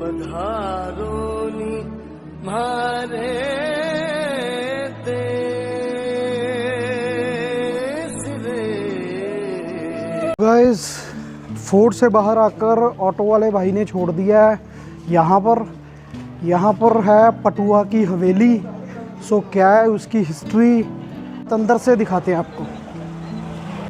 पधारोनी मारे guys, fort से बाहर आकर ऑटो वाले भाई ने छोड़ दिया है यहाँ पर है पटुआ की हवेली। सो क्या है उसकी हिस्ट्री अंदर से दिखाते हैं आपको।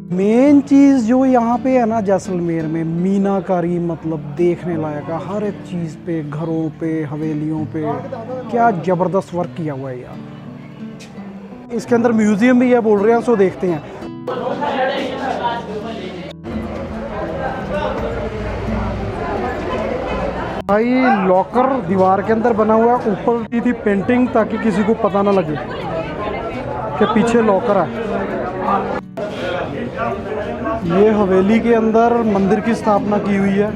मेन चीज़ जो यहाँ पे है ना जैसलमेर में, मीनाकारी मतलब देखने लायक है। हर एक चीज़ पे, घरों पे, हवेलियों पे क्या ज़बरदस्त वर्क किया हुआ है यार। इसके अंदर म्यूज़ियम भी है बोल रहे हैं, सो देखते हैं। भाई लॉकर दीवार के अंदर बना हुआ है, ऊपर की थी पेंटिंग ताकि किसी को पता ना लगे कि पीछे लॉकर है। ये हवेली के अंदर मंदिर की स्थापना की हुई है।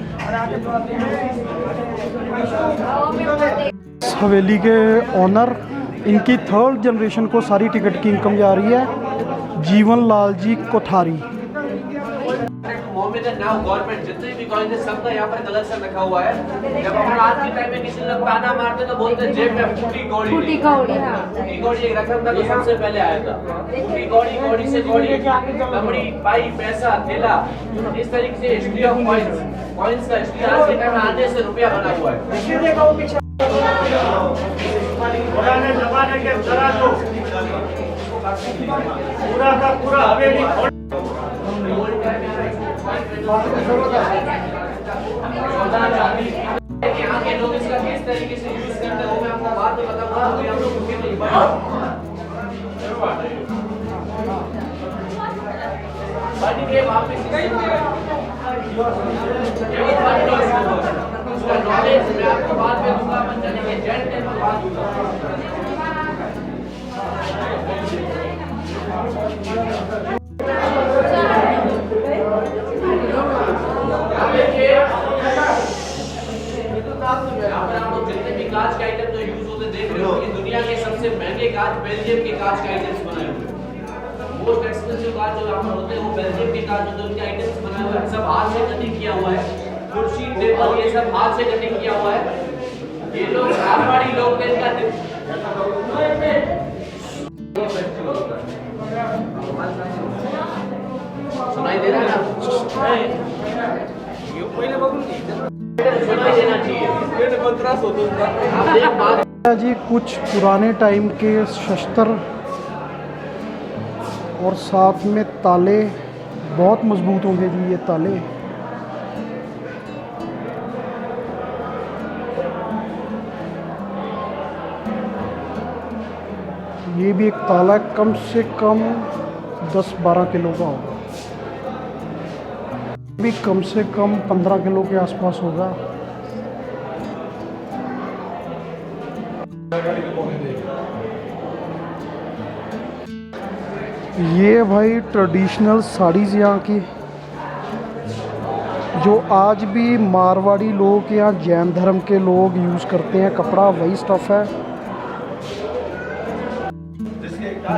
इस हवेली के ऑनर, इनकी 3rd जनरेशन को सारी टिकट की इनकम जा रही है, जीवन लाल जी कोठारी। नाउ गवर्नमेंट जितने भी कॉइन है सबका यहाँ पर कलेक्शन रखा हुआ है। जब हम आज के टाइम में किसी लोग ताना मारते तो बोलते हैं जेब में फूटी कौड़ी एक रकम का तो सबसे पहले आया था। फूटी कौड़ी से कौड़ी, कमड़ी, पाई, पैसा, थैला, इस तरीके से हिस्ट्री ऑफ कॉइन्स का हिस्ट्री आज के टाइम में आने से रुपया बना हुआ है। पुराने जमाने के तराजू पूरा का पूरा हवेली यहाँ के लोग इसका किस तरीके से यूज करते हैं वो मैं आपको बाद में बताऊंगा। अभी हम लोग उसका नॉलेज मैं आपको बाद में दूंगा। जितने भी कांच के आइटम जो यूज होते देख रहे हो, ये दुनिया के सबसे महंगे कांच बेल्जियम के कांच के आइटम्स बनाए हुए। मोस्ट एक्सपेंसिव कांच जो यहाँ पर होते हैं वो बेल्जियम के कांच होते हैं, उनके आइटम्स बनाए हुए हैं। सब हाथ से कटिंग किया हुआ है, कुर्सी टेबल ये सब हाथ से कटिंग किया हुआ है। ये लोग मारवाड़ी लोग हैं, इनका सुनाई दे रहा है ना? जी कुछ पुराने टाइम के शस्त्र और साथ में ताले, बहुत मजबूत होंगे जी ये ताले। ये भी एक ताला कम से कम 10-12 किलो का होगा, भी कम से कम 15 किलो के आसपास होगा। ये भाई ट्रेडिशनल साड़ीज़ यहाँ की, जो आज भी मारवाड़ी लोग या जैन धर्म के लोग यूज़ करते हैं। कपड़ा वही स्टफ़ है।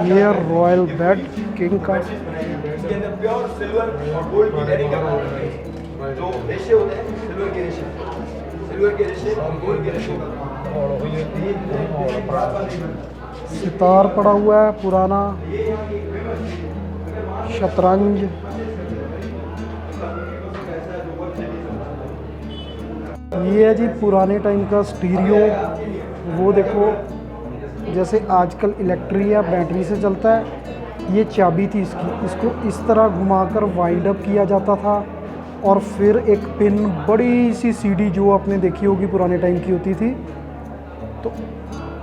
ये रॉयल बेड किंग का, प्योर सिल्वर और गोल्ड की डैरी का जो रेशे होते हैं, सिल्वर के रेशे और गोल्ड के रेशे सितार पड़ा हुआ है पुराना, शतरंज। ये है जी पुराने टाइम का स्टीरियो। वो देखो जैसे आजकल इलेक्ट्रिक या बैटरी से चलता है, ये चाबी थी इसकी, इसको इस तरह घुमाकर वाइंड अप किया जाता था और फिर एक पिन, बड़ी सी सीडी जो आपने देखी होगी पुराने टाइम की होती थी, तो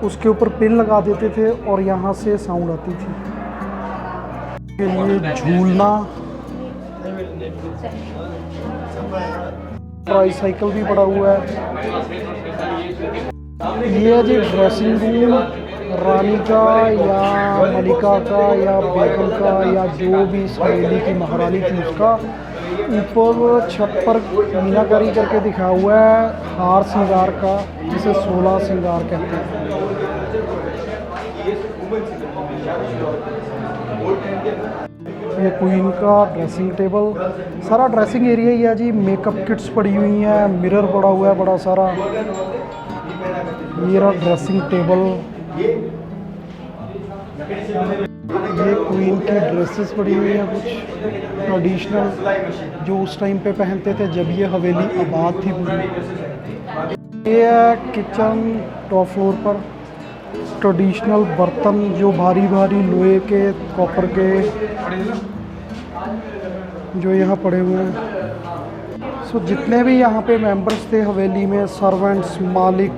उसके ऊपर पिन लगा देते थे और यहाँ से साउंड आती थी। के लिए झूलना, ट्राईसाइकिल भी पड़ा हुआ है। ये है जी ड्रेसिंग रूम, रानी का या मलिका का या बेगम का या जो भी इस हवेली की महारानी थी उसका। ऊपर छत पर मीनाकारी करके दिखा हुआ है हार श्रृंगार का, जिसे 16 श्रृंगार कहते हैं। ये क्वीन का ड्रेसिंग टेबल, सारा ड्रेसिंग एरिया ही है जी। मेकअप किट्स पड़ी हुई हैं, मिरर पड़ा हुआ है बड़ा सारा। ये रहा ड्रेसिंग टेबल। ये क्वीन की ड्रेसेस पड़ी हुई हैं कुछ ट्रेडिशनल, जो उस टाइम पे पहनते थे जब ये हवेली आबाद थी पूरी। ये है किचन टॉप फ्लोर पर। ट्रेडिशनल बर्तन जो भारी भारी लोहे के, कॉपर के, जो यहाँ पड़े हुए हैं। सो जितने भी यहाँ पे मेंबर्स थे हवेली में, सर्वेंट्स, मालिक,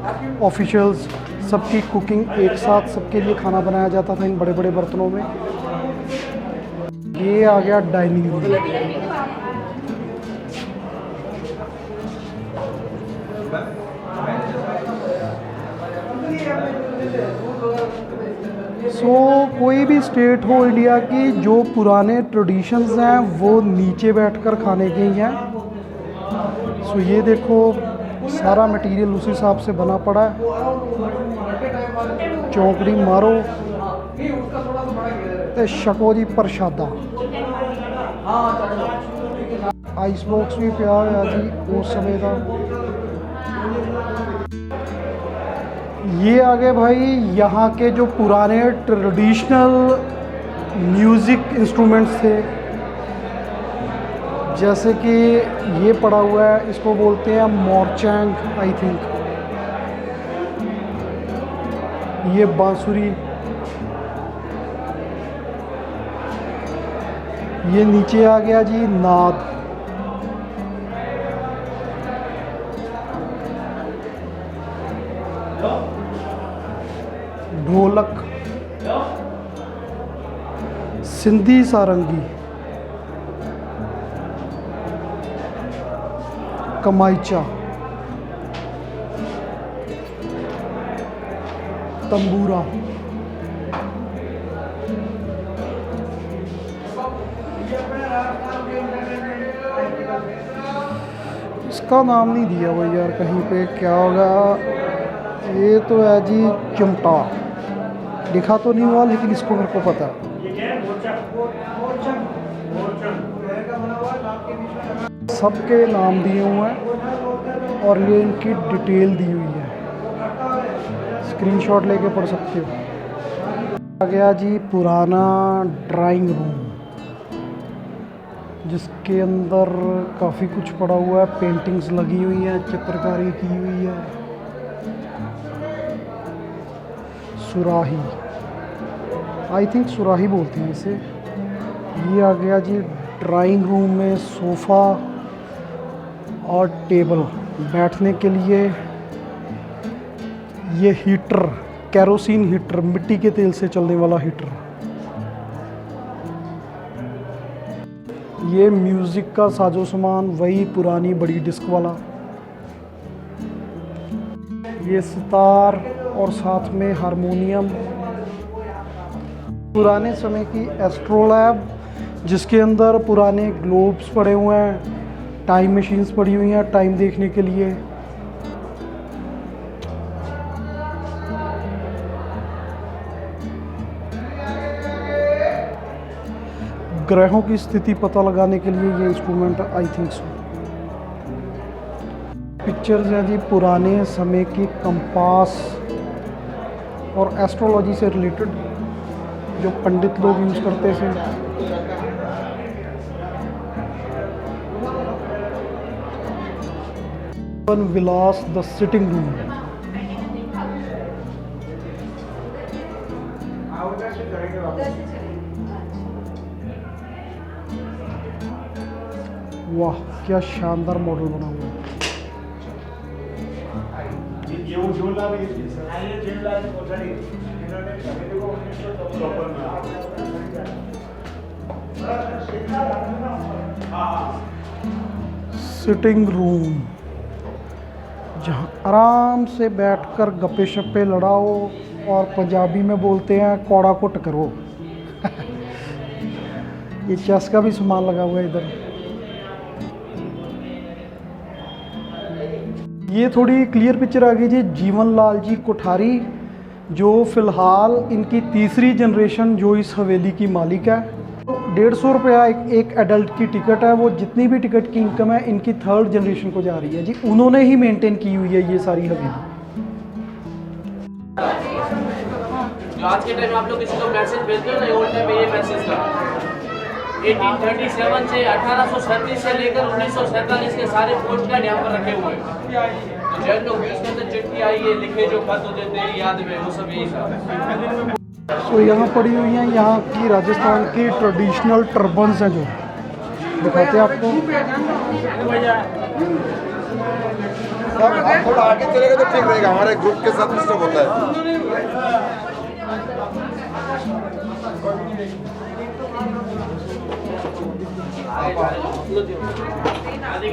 ऑफिशियल्स, सबकी कुकिंग एक साथ सबके लिए खाना बनाया जाता था इन बड़े बड़े बर्तनों में। ये आ गया डाइनिंग रूम। सो कोई भी स्टेट हो इंडिया की, जो पुराने ट्रेडिशंस हैं वो नीचे बैठकर खाने के ही हैं। सो ये देखो सारा मटेरियल उस हिसाब से बना पड़ा है। चौंकड़ी मारो ते छको जी प्रशादा। आइस बॉक्स भी पिया होया जी उस समय का। ये आगे भाई यहाँ के जो पुराने ट्रेडिशनल म्यूज़िक इंस्ट्रूमेंट्स थे, जैसे कि ये पड़ा हुआ है, इसको बोलते हैं मोरचैंग आई थिंक। ये बांसुरी, ये नीचे आ गया जी नाद। ढोलक, सिंधी सारंगी, कमाइचा, तंबूरा। इसका नाम नहीं दिया हुआ यार कहीं पे, क्या होगा। ये तो है जी चिमटा, लिखा तो नहीं हुआ लेकिन इसको मेरे को पता है। सबके नाम दिए हुए हैं और ये इनकी डिटेल दी हुई है, स्क्रीनशॉट लेके पढ़ सकते हो। आ गया जी पुराना ड्राइंग रूम, जिसके अंदर काफ़ी कुछ पड़ा हुआ है, पेंटिंग्स लगी हुई हैं, चित्रकारी की हुई है। सुराही, आई थिंक सुराही बोलते हैं इसे। ये आ गया जी ड्राइंग रूम में सोफ़ा और टेबल बैठने के लिए। ये हीटर, केरोसिन हीटर, मिट्टी के तेल से चलने वाला हीटर। ये म्यूज़िक का साजो सामान, वही पुरानी बड़ी डिस्क वाला। ये सितार और साथ में हारमोनियम। पुराने समय की एस्ट्रोलैब, जिसके अंदर पुराने ग्लोब्स पड़े हुए हैं, टाइम मशीन्स पड़ी हुई हैं टाइम देखने के लिए। ग्रहों की स्थिति पता लगाने के लिए ये instrument, I think so. Pictures हैं जी पुराने समय की कंपास और एस्ट्रोलॉजी से रिलेटेड, जो पंडित लोग यूज़ करते थे। विलास द सिटिंग रूम। वाह क्या शानदार मॉडल बना हुआ है। सिटिंग रूम, जहाँ आराम से बैठकर गप्पे शप्पे लड़ाओ, और पंजाबी में बोलते हैं कौड़ा कुट करो। ये चेस का भी सामान लगा हुआ है इधर। ये थोड़ी क्लियर पिक्चर आ गई जी जीवन लाल जी कोठारी, जो फ़िलहाल इनकी तीसरी जनरेशन जो इस हवेली की मालिक है। तो 150 रुपया एक एडल्ट की टिकट है। वो जितनी भी टिकट की इनकम है इनकी 3rd जनरेशन को जा रही है जी। उन्होंने ही मेंटेन की हुई है ये सारी हवेली। जो आज के टाइम आप लोग किसी को मैसेज भेजते हो ना, ओल्ड टाइम में ये मैसेज था 1837 से 1837 से लेकर 1947 के सारे पोस्ट कार्ड यहाँ पर रखे हुए हैं। तो जैन लोग इसके अंदर चिट्ठी आई है, लिखे जो खत होते थे याद में, वो सब यही था। तो यहाँ पड़ी हुई हैं यहाँ की राजस्थान की ट्रेडिशनल टर्बन्स हैं जो दिखाते हैं आपको। आप थोड़ा आगे चलेगा तो ठीक रहेगा, हमारे ग्रुप के साथ डिस्टर्ब होता है।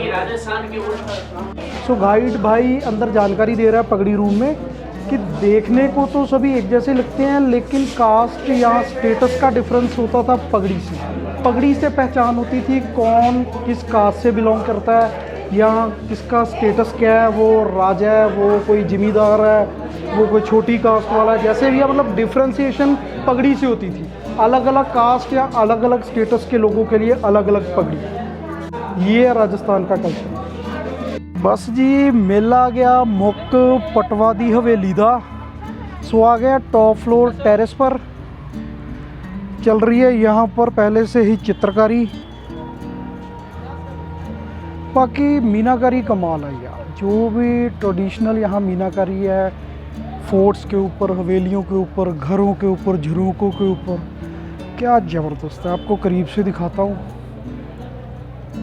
राजस्थान के सो गाइड भाई अंदर जानकारी दे रहा है पगड़ी रूम में कि देखने को तो सभी एक जैसे लगते हैं, लेकिन कास्ट या स्टेटस का डिफरेंस होता था पगड़ी से। पगड़ी से पहचान होती थी कौन किस कास्ट से बिलोंग करता है या किसका स्टेटस क्या है, वो राजा है, वो कोई जिम्मेदार है, वो कोई छोटी कास्ट वाला है, जैसे भी है। मतलब डिफ्रेंसिएशन पगड़ी से होती थी। अलग अलग कास्ट या अलग अलग स्टेटस के लोगों के लिए अलग अलग पगड़ी। ये है राजस्थान का कल्चर। बस जी मेला आ गया मुक पटवा दी हवेली दा। सो आ गया टॉप फ्लोर टेरेस पर। चल रही है यहाँ पर पहले से ही चित्रकारी। बाकी मीनाकारी कमाल है यार, जो भी ट्रेडिशनल यहाँ मीनाकारी है, फोर्ट्स के ऊपर, हवेलियों के ऊपर, घरों के ऊपर, झरोकों के ऊपर, क्या ज़बरदस्त है। आपको करीब से दिखाता हूँ,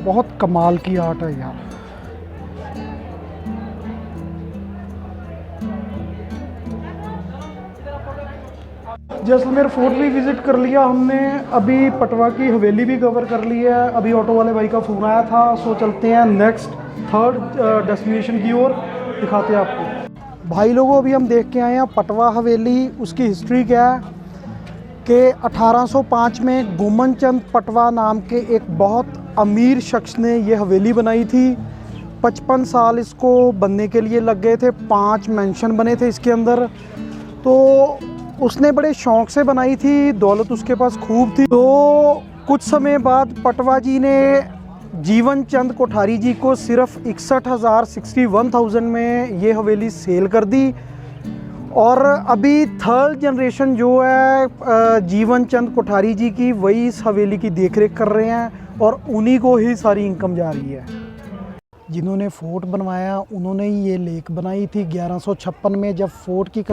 बहुत कमाल की आर्ट है यार। जैसलमेर फोर्ट भी विज़िट कर लिया हमने, अभी पटवा की हवेली भी कवर कर ली है। अभी ऑटो वाले भाई का फ़ोन आया था, सो चलते हैं नेक्स्ट 3rd डेस्टिनेशन की ओर, दिखाते हैं आपको। भाई लोगों अभी हम देख के आए हैं पटवा हवेली। उसकी हिस्ट्री क्या है कि 1805 में गोमन चंद पटवा नाम के एक बहुत अमीर शख्स ने ये हवेली बनाई थी। 55 साल इसको बनने के लिए लग गए थे, 5 मेंशन बने थे इसके अंदर। तो उसने बड़े शौक़ से बनाई थी, दौलत उसके पास खूब थी। तो कुछ समय बाद पटवा जी ने जीवन चंद कोठारी जी को सिर्फ 61,000 में ये हवेली सेल कर दी। और अभी 3rd जनरेशन जो है जीवन चंद कोठारी जी की, वही इस हवेली की देखरेख कर रहे हैं और उन्हीं को ही सारी इनकम जा रही है। जिन्होंने फोर्ट बनवाया उन्होंने ही ये लेक बनाई थी 1156 में, जब फोर्ट की